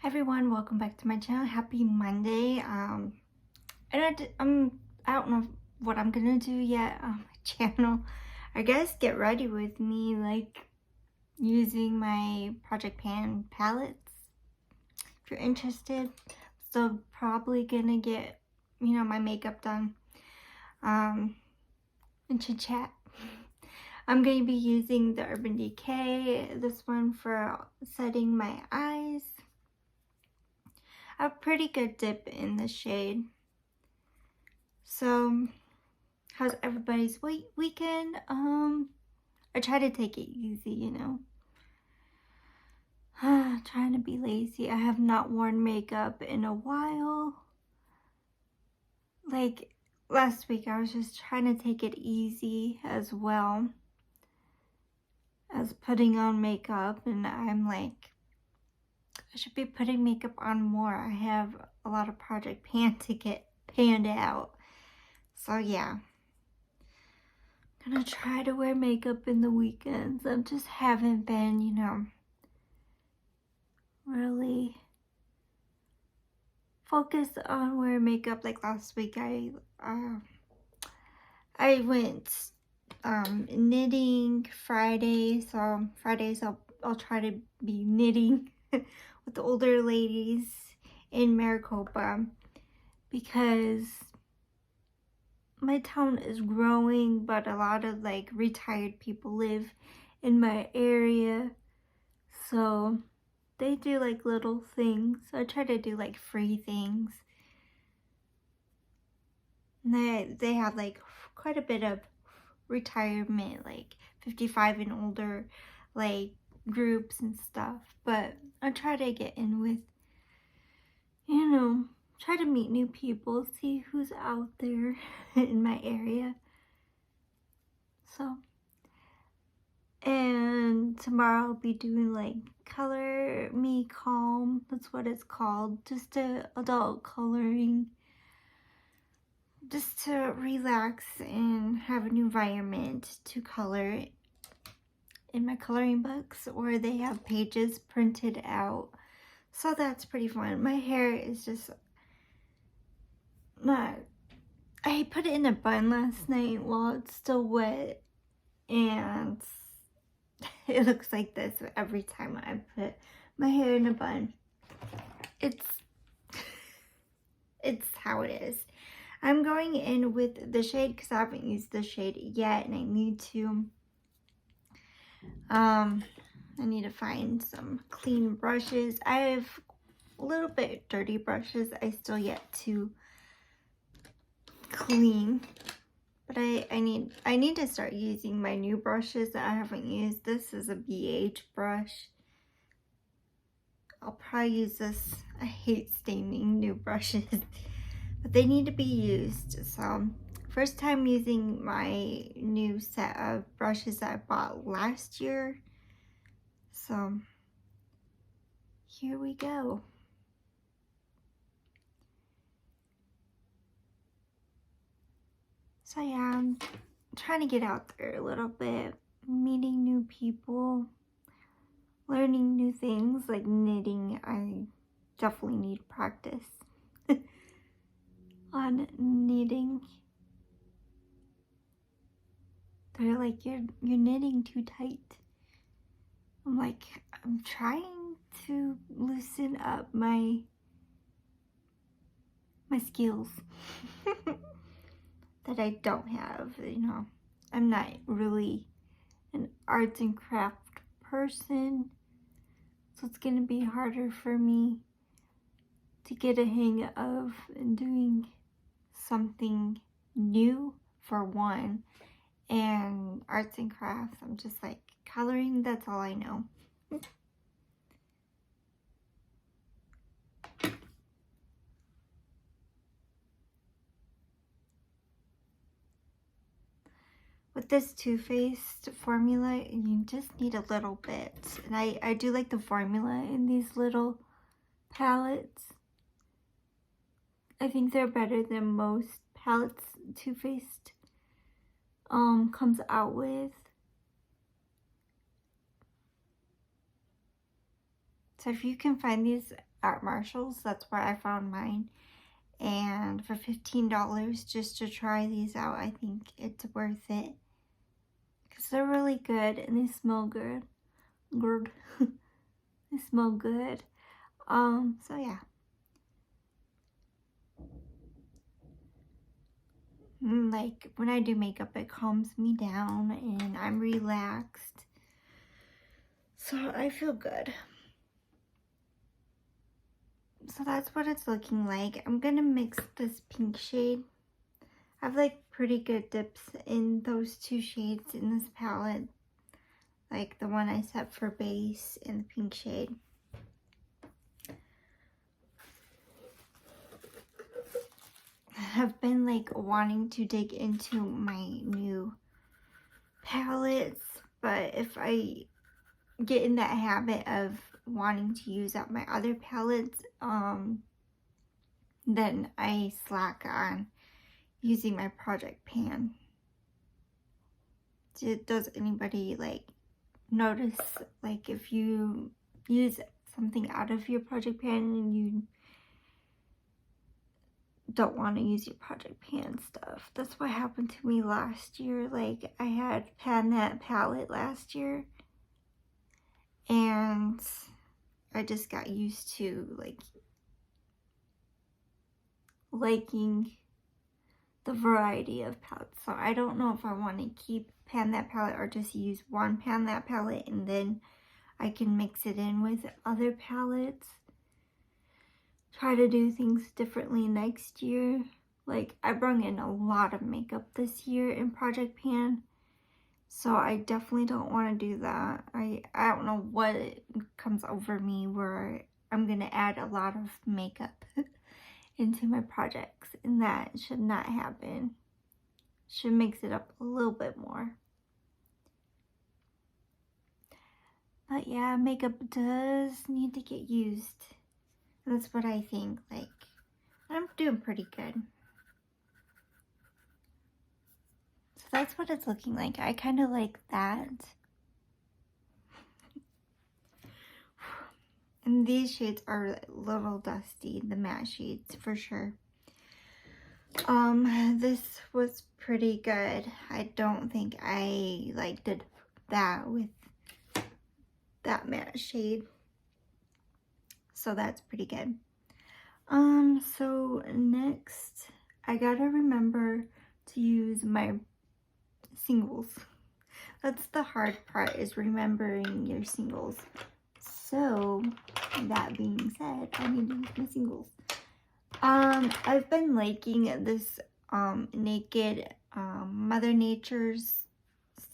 Hi everyone, welcome back to my channel. Happy Monday. I don't know what I'm gonna do yet on my channel. I guess get ready with me, like using my Project Pan palettes. If you're interested, so probably gonna get my makeup done. And chit chat. I'm going to be using the Urban Decay, this one for setting my eyes. A pretty good dip in the shade. So, how's everybody's weekend? I try to take it easy, trying to be lazy. I have not worn makeup in a while. Like last week, I was just trying to take it easy as well as putting on makeup, and I'm like, I should be putting makeup on more. I have a lot of Project Pan to get panned out. So yeah, I'm gonna try to wear makeup in the weekends. I just haven't been, really focused on wearing makeup. Like last week, I went knitting Friday. So Fridays I'll try to be knitting with the older ladies in Maricopa, because my town is growing, but a lot of like retired people live in my area, so they do like little things. I try to do like free things. And they have like quite a bit of retirement, like 55 and older, like groups and stuff. But I try to get in with, try to meet new people, see who's out there in my area. So, and tomorrow I'll be doing like Color Me Calm. That's what it's called. Just a adult coloring. Just to relax and have an environment to color in my coloring books, or they have pages printed out. So that's pretty fun. My hair is just not, I put it in a bun last night while it's still wet, and it looks like this every time I put my hair in a bun. It's how it is. I'm going in with the shade because I haven't used the shade yet, and I need to find some clean brushes. I have a little bit dirty brushes I still yet to clean, but I need to start using my new brushes that I haven't used. This is a BH brush. I'll probably use this. I hate staining new brushes, but they need to be used. So first time using my new set of brushes that I bought last year. So here we go. So yeah, I'm trying to get out there a little bit, meeting new people, learning new things like knitting. I definitely need practice on knitting. They're like, you're knitting too tight. I'm like, I'm trying to loosen up my skills that I don't have. I'm not really an arts and craft person, so it's gonna be harder for me to get a hang of and doing something new for one. And arts and crafts, I'm just like, coloring, that's all I know. With this Too Faced formula, you just need a little bit. And I do like the formula in these little palettes. I think they're better than most palettes Too Faced comes out with. So if you can find these at Marshall's, that's where I found mine. And for $15 just to try these out, I think it's worth it. Because they're really good and they smell good. Good. They smell good. So yeah. Like when I do makeup, it calms me down and I'm relaxed. So I feel good. So that's what it's looking like. I'm gonna mix this pink shade. I have like pretty good dips in those two shades in this palette. Like the one I set for base and the pink shade. I've been like wanting to dig into my new palettes, but if I get in that habit of wanting to use up my other palettes, then I slack on using my project pan. Does anybody like notice, like if you use something out of your project pan and you don't want to use your project pan stuff? That's what happened to me last year. Like I had pan that palette last year and I just got used to like liking the variety of palettes. So I don't know if I want to keep pan that palette or just use one pan that palette and then I can mix it in with other palettes. Try to do things differently next year. Like I brought in a lot of makeup this year in project pan, so I definitely don't want to do that. I don't know what comes over me where I'm gonna add a lot of makeup into my projects, and that should not happen. Should mix it up a little bit more. But yeah, makeup does need to get used. That's what I think. Like I'm doing pretty good. So that's what it's looking like. I kind of like that. And these shades are a little dusty, the matte shades for sure. This was pretty good. I don't think I like did that with that matte shade. So that's pretty good. So next I gotta remember to use my singles. That's the hard part, is remembering your singles. So that being said, I need to use my singles. I've been liking this Naked Mother Nature's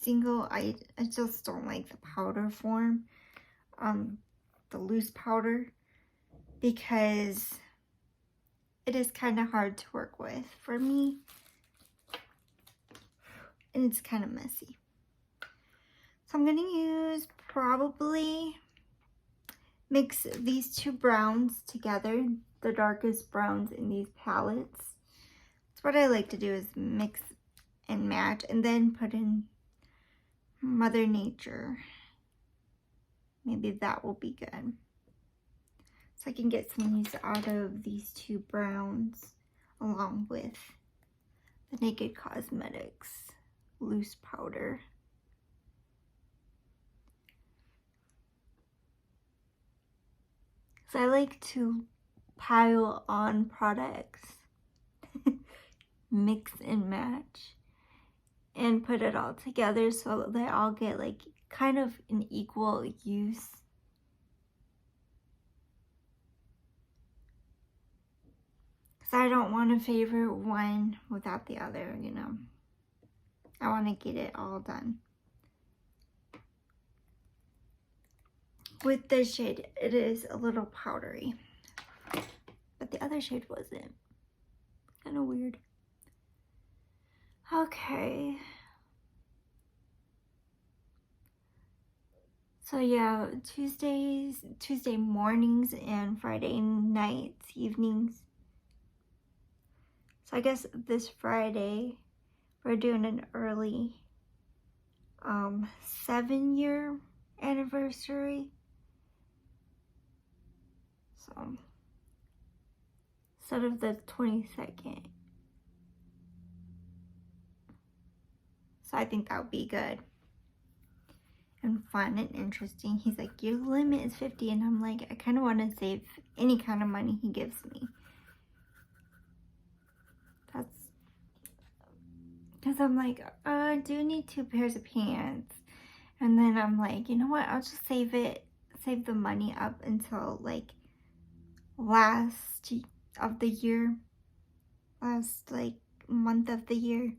single. I just don't like the powder form, the loose powder, because it is kind of hard to work with for me, and it's kind of messy. So I'm going to use, probably mix these two browns together, the darkest browns in these palettes. That's what I like to do, is mix and match, and then put in Mother Nature. Maybe that will be good. So I can get some use out of these two browns along with the Naked Cosmetics loose powder. So I like to pile on products, mix and match, and put it all together so they all get like kind of an equal use. Because I don't want to favor one without the other, you know. I want to get it all done. With this shade, it is a little powdery, but the other shade wasn't. Kind of weird. Okay. So yeah, Tuesday mornings and Friday nights, evenings. So I guess this Friday, we're doing an early 7-year anniversary. So instead of the 22nd. So I think that would be good and fun and interesting. He's like, your limit is 50, and I'm like, I kind of want to save any kind of money he gives me. That's because I'm like, I do need 2 pairs of pants. And then I'm like, you know what? I'll just save the money up until like last of the year, last like month of the year.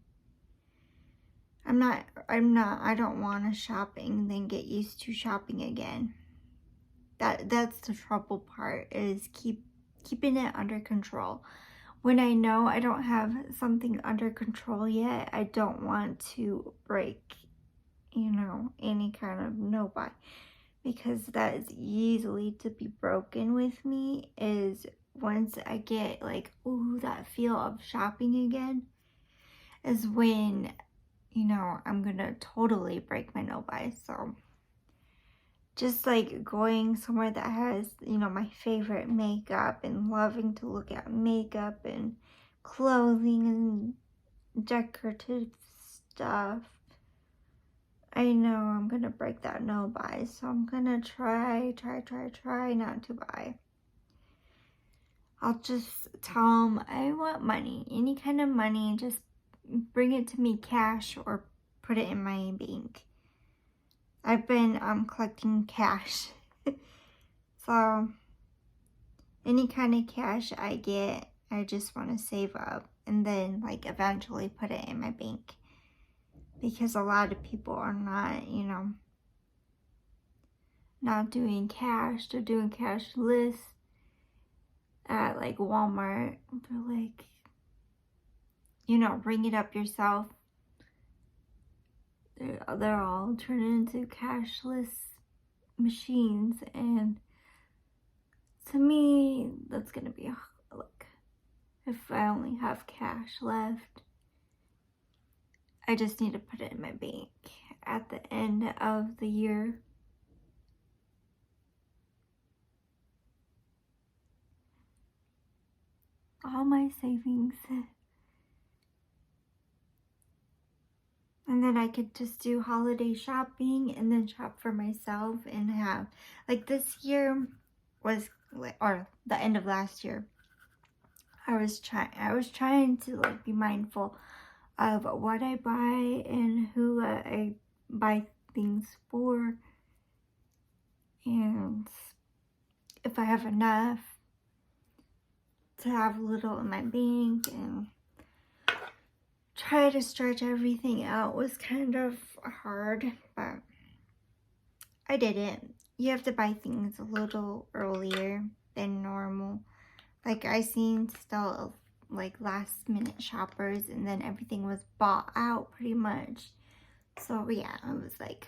I don't want to shopping and then get used to shopping again. That's the trouble part, is keeping it under control. When I know I don't have something under control yet, I don't want to break, any kind of no buy, because that is easily to be broken with me. Is once I get like, ooh, that feel of shopping again, is when, I'm gonna totally break my no buy. So just like going somewhere that has, my favorite makeup, and loving to look at makeup and clothing and decorative stuff. I know I'm gonna break that no buy, so I'm gonna try not to buy. I'll just tell them I want money, any kind of money, just bring it to me cash or put it in my bank. I've been collecting cash. So any kind of cash I get, I just want to save up and then like eventually put it in my bank. Because a lot of people are not, not doing cash. They're doing cashless at like Walmart. They're like, ring it up yourself. They're all turning into cashless machines, and to me, that's gonna be like, if I only have cash left, I just need to put it in my bank at the end of the year. All my savings. And then I could just do holiday shopping and then shop for myself and have, like this year was, or the end of last year, I was trying to like be mindful of what I buy and who I buy things for, and if I have enough to have a little in my bank, and try to stretch everything out. Was kind of hard, but I did it. You have to buy things a little earlier than normal. Like I seen still like last minute shoppers, and then everything was bought out pretty much. So yeah, I was like,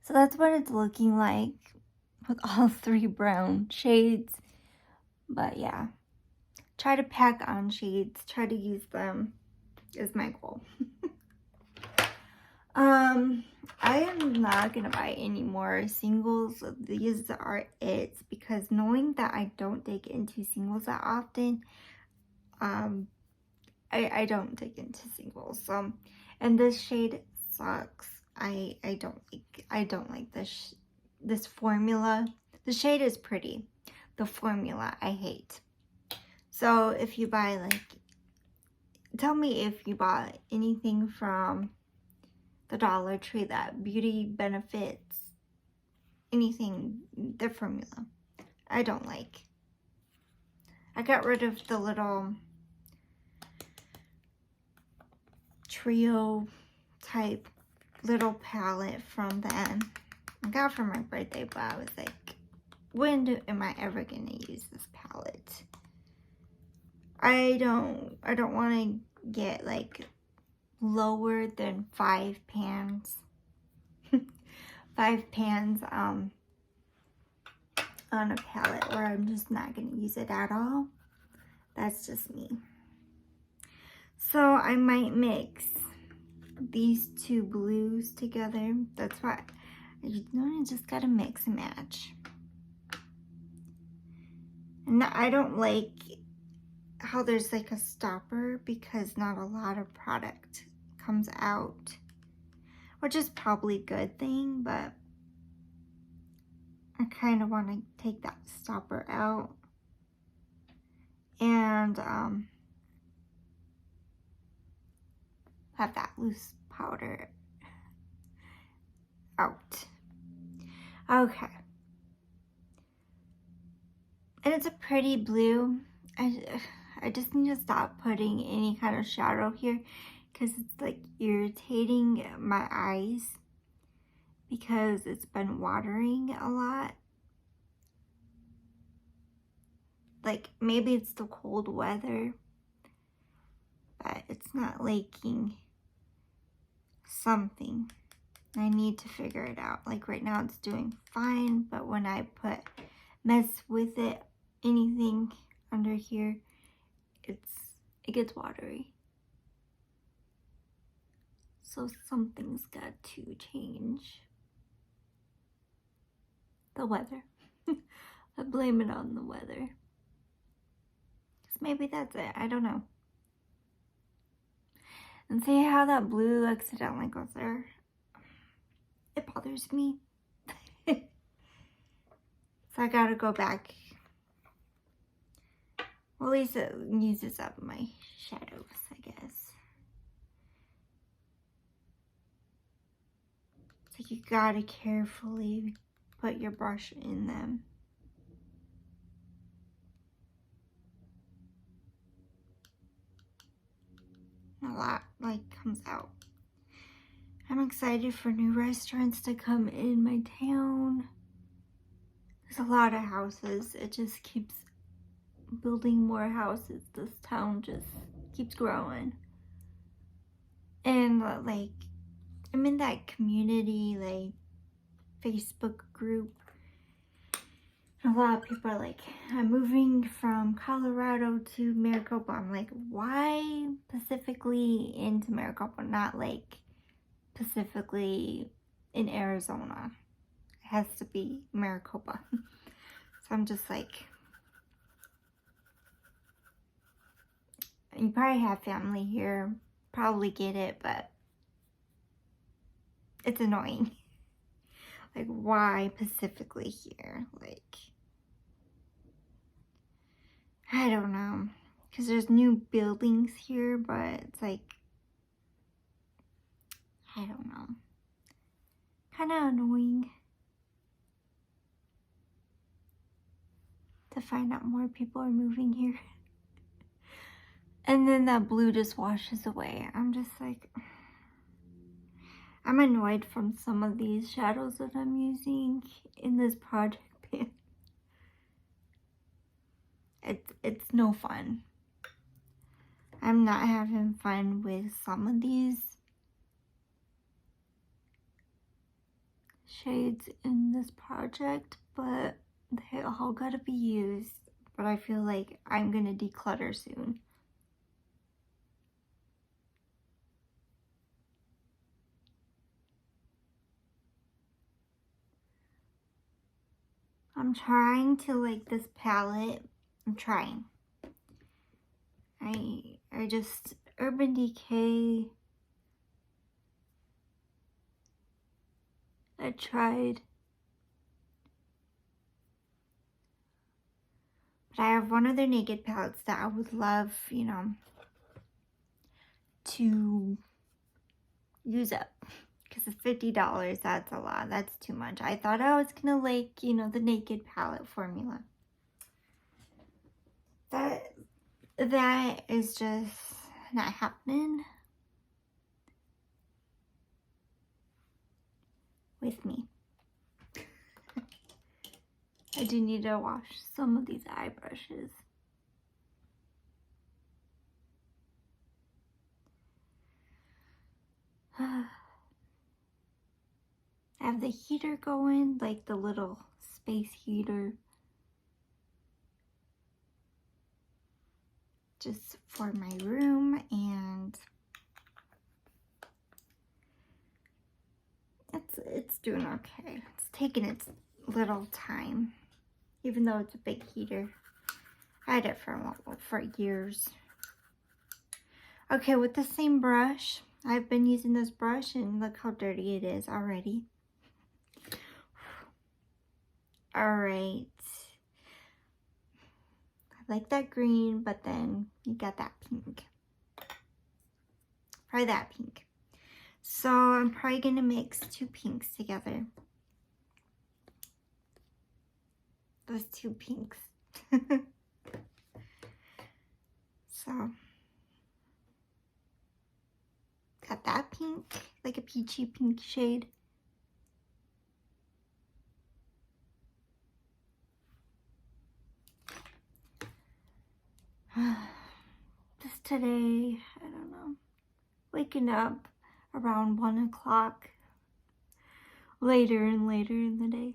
so that's what it's looking like with all 3 brown shades. But yeah, try to pack on shades, try to use them is my goal. I am not gonna buy any more singles. These are it, because knowing that I don't dig into singles that often, I don't dig into singles. And this shade sucks. I don't like this formula. The shade is pretty. The formula I hate. So if you buy like, tell me if you bought anything from the Dollar Tree that beauty benefits, anything, the formula, I don't like. I got rid of the little trio type little palette from them. I got it for my birthday, but I was like, when am I ever gonna use this palette? I don't want to get like lower than 5 pans. 5 pans on a palette where I'm just not going to use it at all. That's just me. So I might mix these 2 blues together. That's why you just gotta mix and match. And I don't like how there's like a stopper because not a lot of product comes out, which is probably a good thing, but I kind of want to take that stopper out and have that loose powder out. Okay. And it's a pretty blue. I just need to stop putting any kind of shadow here because it's like irritating my eyes because it's been watering a lot. Like maybe it's the cold weather, but it's not liking something. I need to figure it out. Like right now it's doing fine, but when I mess with it, anything under here, it gets watery. So something's got to change. The weather. I blame it on the weather. Maybe that's it. I don't know. And see how that blue accidentally goes there? It bothers me. So I gotta go back. Well, at least it uses up my shadows, I guess. So you gotta carefully put your brush in them. A lot like comes out. I'm excited for new restaurants to come in my town. There's a lot of houses. It just keeps building more houses. This town just keeps growing. And like, I'm in that community like Facebook group. And a lot of people are like, I'm moving from Colorado to Maricopa. I'm like, why specifically into Maricopa? Not like specifically in Arizona. It has to be Maricopa. So I'm just like, you probably have family here, probably get it, but it's annoying. Like, why specifically here? Like, I don't know. Because there's new buildings here, but it's like, I don't know. Kind of annoying to find out more people are moving here. And then that blue just washes away. I'm just like, I'm annoyed from some of these shadows that I'm using in this project pan. It's no fun. I'm not having fun with some of these shades in this project, but they all gotta be used. But I feel like I'm gonna declutter soon. I'm trying to like this palette. I'm trying. I just Urban Decay. I tried. But I have one of their naked palettes that I would love, you know, to use up. Because it's $50, that's a lot. That's too much. I thought I was gonna like, you know, the naked palette formula. That is just not happening with me. I do need to wash some of these eye brushes. I have the heater going, like the little space heater. Just for my room, and it's doing okay. It's taking its little time, even though it's a big heater. I had it for years. Okay, with the same brush, I've been using this brush and look how dirty it is already. Alright. I like that green, but then you got that pink. Try that pink. So I'm probably going to mix 2 pinks together. Those 2 pinks. So, got that pink, like a peachy pink shade. Just today, I don't know, waking up around 1 o'clock, later and later in the day.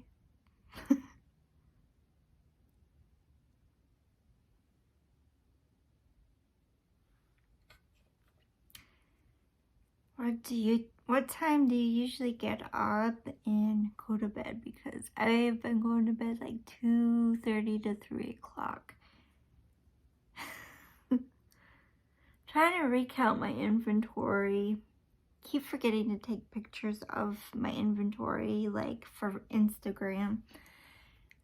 What time do you usually get up and go to bed? Because I've been going to bed like 2:30 to 3 o'clock. Trying to recount my inventory. Keep forgetting to take pictures of my inventory, like for Instagram.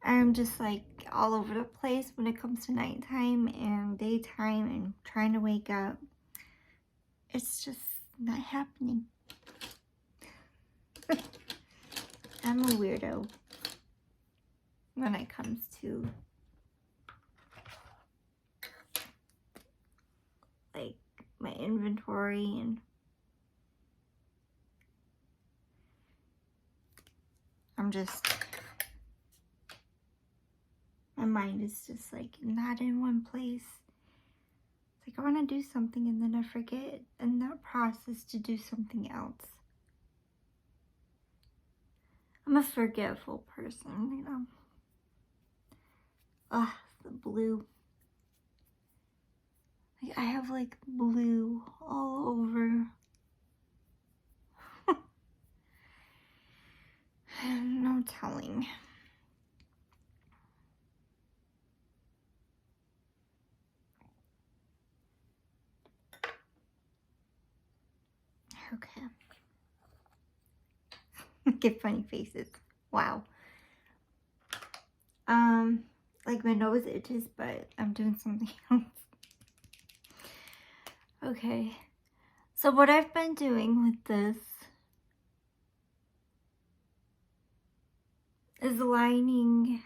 I'm just like all over the place when it comes to nighttime and daytime and trying to wake up. It's just not happening. I'm a weirdo when it comes to like my inventory, and my mind is just like not in one place. It's like I want to do something and then I forget in that process to do something else. I'm a forgetful person, you know. Ugh, the blue. Like, I have like blue all over. No telling. Okay. Get funny faces. Wow. Like my nose itches, but I'm doing something else. Okay. So what I've been doing with this is lining,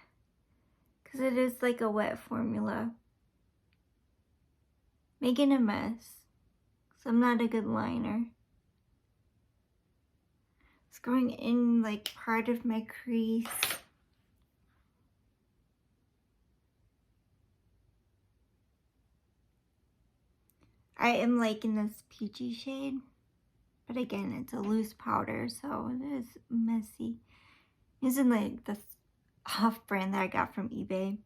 because it is like a wet formula. Making a mess, so I'm not a good liner. It's going in like part of my crease. I am liking this peachy shade, but again, it's a loose powder, so it is messy. Using like this off-brand that I got from eBay.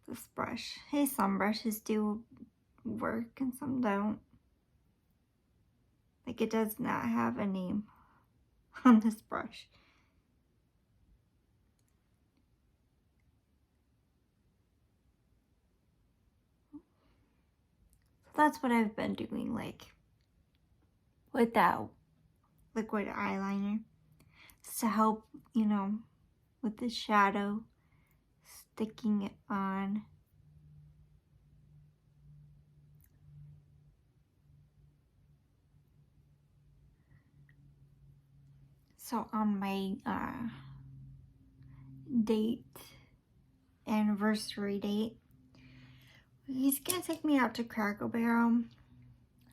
This brush. Hey, some brushes do work and some don't. Like it does not have a name on this brush. So that's what I've been doing, like with that liquid eyeliner, just to help, you know, with the shadow, sticking it on. So on my anniversary date, he's gonna take me out to Cracker Barrel.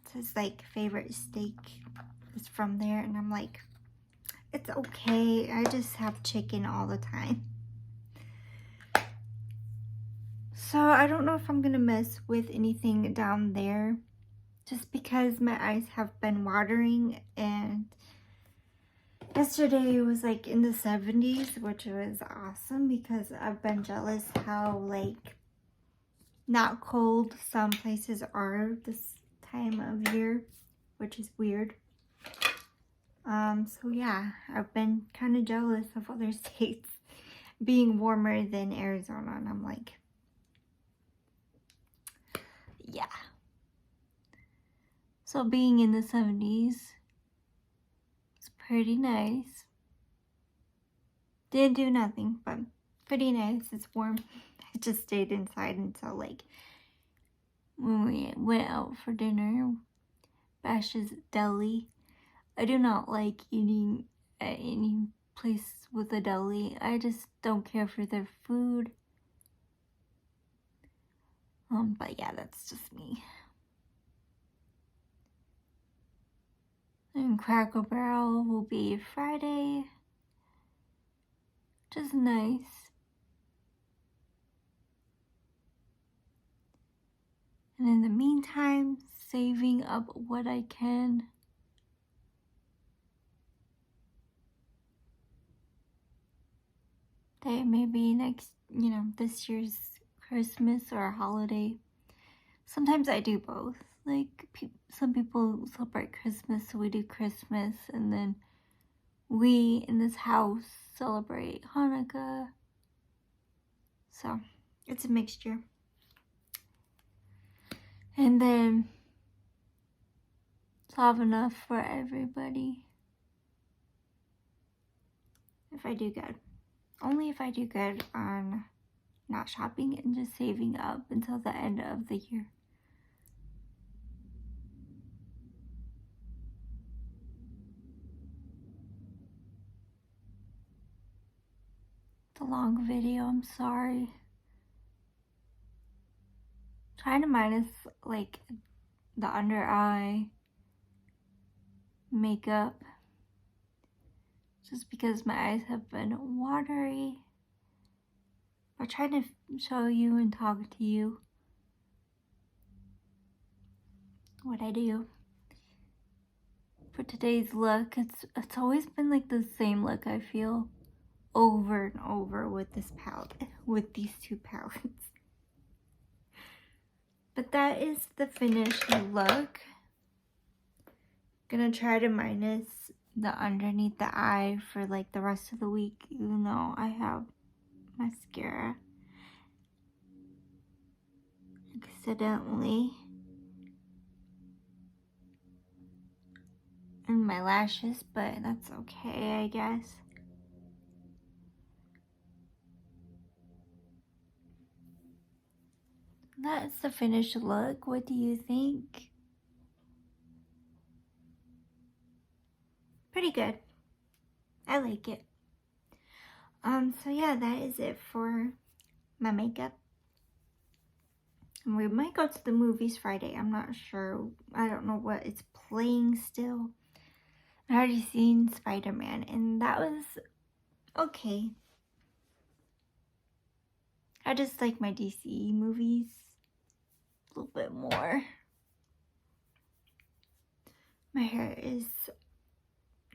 It's his like favorite steak is from there, and I'm like, it's okay, I just have chicken all the time. So I don't know if I'm gonna mess with anything down there, just because my eyes have been watering, and yesterday it was like in the 70s, which was awesome because I've been jealous how like not cold some places are this time of year, which is weird. So yeah, I've been kind of jealous of other states being warmer than Arizona, and I'm like, yeah. So being in the 70s was pretty nice. Didn't do nothing, but pretty nice. It's warm. I just stayed inside until like when we went out for dinner. Bash's Deli. I do not like eating at any place with a deli. I just don't care for their food. But yeah, that's just me. And Cracker Barrel will be Friday, which is nice. And in the meantime, saving up what I can. That maybe next, this year's Christmas or holiday. Sometimes I do both. Like, some people celebrate Christmas, so we do Christmas, and then we in this house celebrate Hanukkah. So, it's a mixture. And then, I'll have enough for everybody. If I do good. Only if I do good on not shopping and just saving up until the end of the year. It's a long video, I'm sorry. Trying to minus like the under eye makeup just because my eyes have been watery. I'm trying to show you and talk to you what I do. For today's look, it's always been like the same look, I feel, over and over with this palette, with these two palettes. But that is the finished look. Gonna try to minus the underneath the eye for like the rest of the week, even though I have mascara accidentally. And my lashes, but that's okay, I guess. That's the finished look. What do you think? Pretty good. I like it. So yeah, that is it for my makeup. And we might go to the movies Friday. I'm not sure. I don't know what it's playing still. I already seen Spider-Man, and that was okay. I just like my DC movies a little bit more. My hair is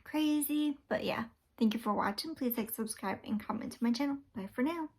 crazy, but yeah. Thank you for watching. Please like, subscribe, and comment to my channel. Bye for now.